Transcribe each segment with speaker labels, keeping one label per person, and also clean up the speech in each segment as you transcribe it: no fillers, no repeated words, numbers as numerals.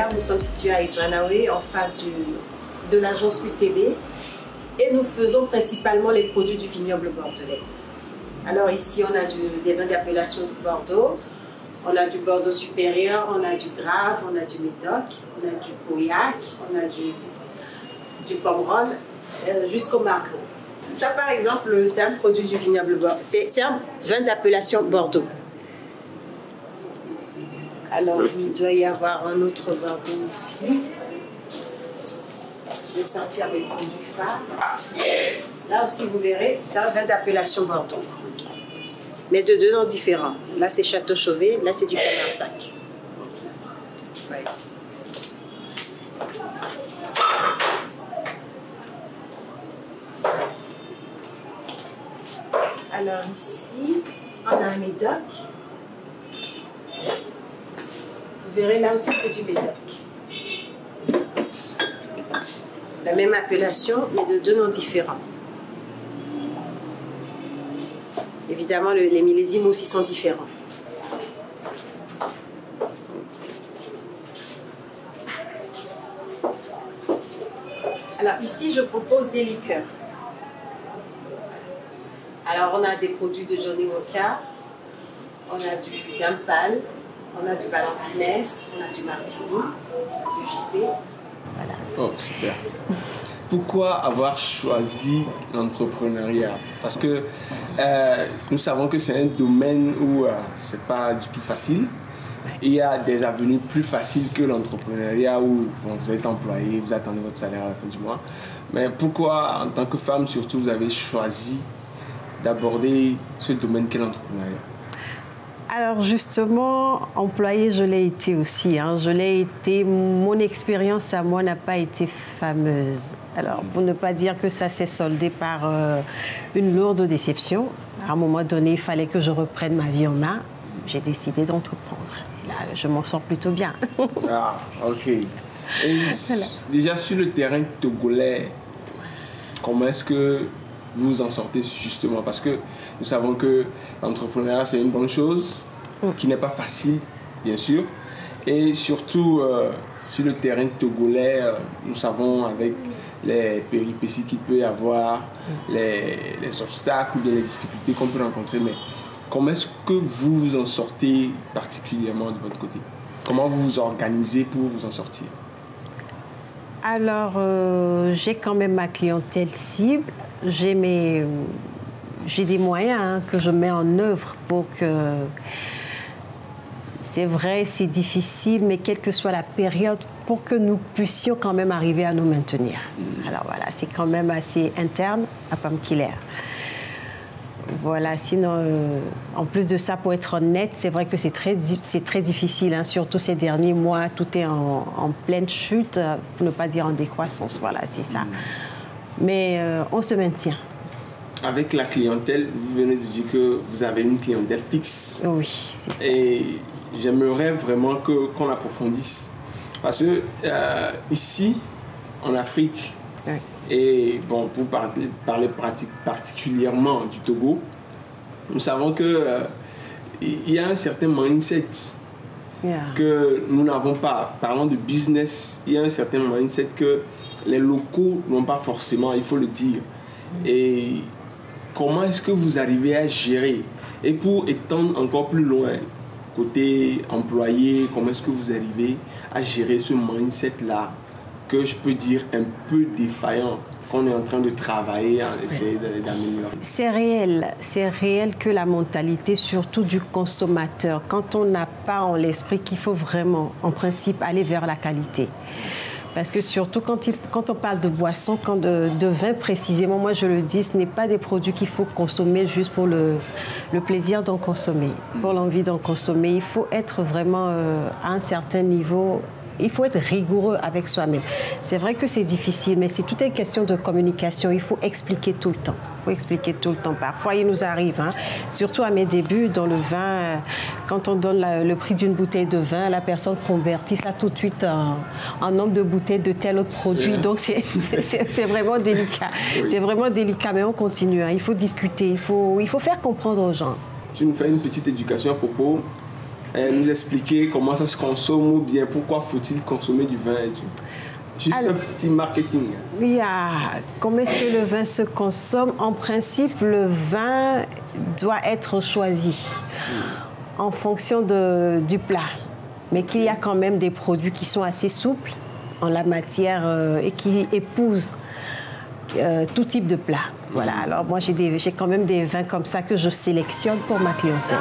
Speaker 1: Cap-Vert. Nous sommes situés à Idjanaoué, en face de l'agence UTB. Et nous faisons principalement les produits du vignoble bordelais. Alors ici, on a des vins d'appellation du Bordeaux. On a du Bordeaux supérieur, on a du Grave, on a du Médoc, on a du Pauillac, on a du Pomerol, jusqu'au Margaux. Ça, par exemple, c'est un produit du vignoble Bordeaux. C'est un vin d'appellation Bordeaux. Alors, il doit y avoir un autre Bordeaux ici. Je vais sortir mes produits phares. Là aussi, vous verrez, c'est un vin d'appellation Bordeaux. Mais de deux noms différents. Là, c'est Château Chauvet, là, c'est du Camarsac. Ouais. Alors ici, on a un Médoc. Vous verrez, là aussi, c'est du Médoc. La même appellation, mais de deux noms différents. Évidemment, les millésimes aussi sont différents. Alors ici, je propose des liqueurs. Alors on a des produits de Johnny Walker, on a du Dampal, on a du Valentines, on a du Martini, on a du JP. Voilà.
Speaker 2: Oh, super. Pourquoi avoir choisi l'entrepreneuriat? Parce que nous savons que c'est un domaine où c'est pas du tout facile. Il y a des avenues plus faciles que l'entrepreneuriat où vous êtes employé, vous attendez votre salaire à la fin du mois. Mais pourquoi, en tant que femme surtout, vous avez choisi d'aborder ce domaine qu'est l'entrepreneuriat?
Speaker 1: Alors justement, employée, je l'ai été aussi. Je l'ai été. Mon expérience à moi n'a pas été fameuse. Alors, pour ne pas dire que ça s'est soldé par une lourde déception, à un moment donné, il fallait que je reprenne ma vie en main. J'ai décidé d'entreprendre. Et là, je m'en sors plutôt bien.
Speaker 2: Ah, ok. Et voilà. Déjà, sur le terrain togolais, comment est-ce que vous vous en sortez justement? Parce que nous savons que l'entrepreneuriat, c'est une bonne chose, qui n'est pas facile, bien sûr. Et surtout, sur le terrain togolais, nous savons avec les péripéties qu'il peut y avoir, les obstacles ou bien les difficultés qu'on peut rencontrer. Mais comment est-ce que vous vous en sortez particulièrement de votre côté? Comment vous vous organisez pour vous en sortir?
Speaker 1: Alors, j'ai quand même ma clientèle cible. J'ai des moyens que je mets en œuvre pour que... C'est vrai, c'est difficile, mais quelle que soit la période, pour que nous puissions quand même arriver à nous maintenir. Alors voilà, c'est quand même assez interne à Pamkiller. Voilà, sinon, en plus de ça, pour être honnête, c'est vrai que c'est très difficile, surtout ces derniers mois, tout est en pleine chute, pour ne pas dire en décroissance, voilà, c'est ça. Mais on se maintient.
Speaker 2: Avec la clientèle, vous venez de dire que vous avez une clientèle fixe.
Speaker 1: Oui, c'est ça.
Speaker 2: Et j'aimerais vraiment qu'on approfondisse. Parce que ici, en Afrique, oui. Et bon, pour parler particulièrement du Togo, nous savons qu'il y a un certain mindset que nous n'avons pas. Parlant de business, il y a un certain mindset que les locaux n'ont pas forcément, il faut le dire. Et comment est-ce que vous arrivez à gérer? Et pour étendre encore plus loin, côté employé, comment est-ce que vous arrivez à gérer ce mindset-là que je peux dire un peu défaillant, qu'on est en train de travailler, à essayer d'améliorer? C'est
Speaker 1: réel que la mentalité, surtout du consommateur, quand on n'a pas en l'esprit qu'il faut vraiment, en principe, aller vers la qualité. Parce que surtout quand on parle de boissons, de vin précisément, moi je le dis, ce n'est pas des produits qu'il faut consommer juste pour le plaisir d'en consommer, pour l'envie d'en consommer. Il faut être vraiment à un certain niveau. Il faut être rigoureux avec soi-même. C'est vrai que c'est difficile, mais c'est toute une question de communication. Il faut expliquer tout le temps. Parfois, il nous arrive, surtout à mes débuts dans le vin, quand on donne le prix d'une bouteille de vin, la personne convertit ça tout de suite en nombre de bouteilles de tel autre produit. Donc, c'est vraiment délicat. Oui. C'est vraiment délicat, mais on continue. Il faut discuter, il faut faire comprendre aux gens.
Speaker 2: Tu nous fais une petite éducation à propos nous expliquer comment ça se consomme ou bien pourquoi faut-il consommer du vin et tout. Juste un petit marketing.
Speaker 1: Oui, comment est-ce que le vin se consomme? En principe, le vin doit être choisi en fonction du plat. Mais qu'il y a quand même des produits qui sont assez souples en la matière et qui épousent tout type de plat. Voilà, alors moi j'ai quand même des vins comme ça que je sélectionne pour ma clientèle.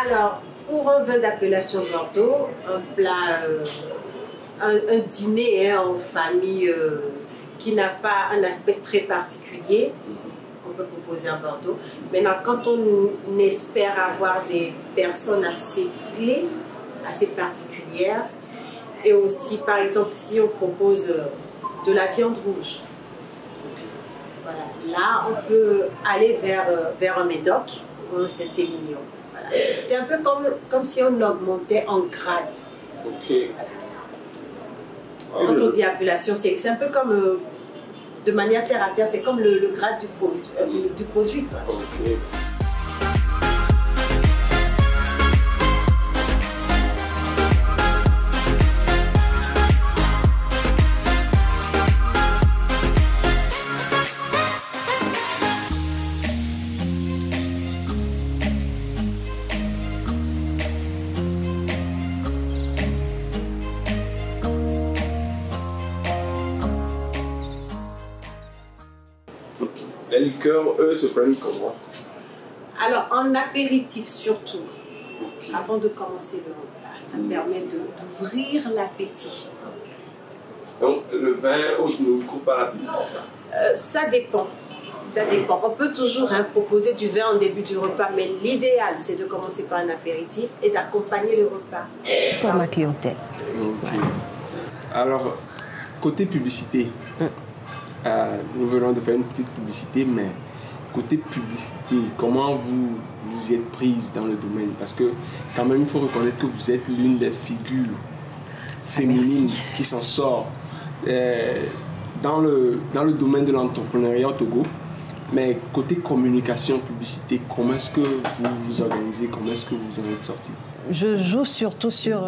Speaker 1: Alors, pour un vin d'appellation Bordeaux, un plat, un dîner en famille qui n'a pas un aspect très particulier, on peut proposer un Bordeaux. Maintenant, quand on espère avoir des personnes assez clés, assez particulières, et aussi, par exemple, si on propose de la viande rouge, voilà, là, on peut aller vers un Médoc ou un Saint-Émilion. Voilà. C'est un peu comme si on augmentait en grade.
Speaker 2: Okay.
Speaker 1: Voilà. Quand on dit appellation, c'est un peu comme, de manière terre à terre, c'est comme le grade du produit. Quoi.
Speaker 2: Okay. Les liqueurs, eux, se prennent comment?
Speaker 1: Alors, en apéritif surtout, avant de commencer le repas, ça permet d'ouvrir l'appétit.
Speaker 2: Donc, le vin ne coupe pas l'appétit, c'est ça?
Speaker 1: Ça dépend. Ça dépend. On peut toujours proposer du vin en début du repas, mais l'idéal, c'est de commencer par un apéritif et d'accompagner le repas pour ma clientèle.
Speaker 2: Okay. Ouais. Alors, côté publicité, nous venons de faire une petite publicité, mais côté publicité, comment vous y êtes prise dans le domaine? Parce que quand même, il faut reconnaître que vous êtes l'une des figures féminines qui s'en sort dans le domaine de l'entrepreneuriat au Togo. Mais côté communication, publicité, comment est-ce que vous vous organisez? Comment est-ce que vous en êtes sorti?
Speaker 1: Je joue surtout sur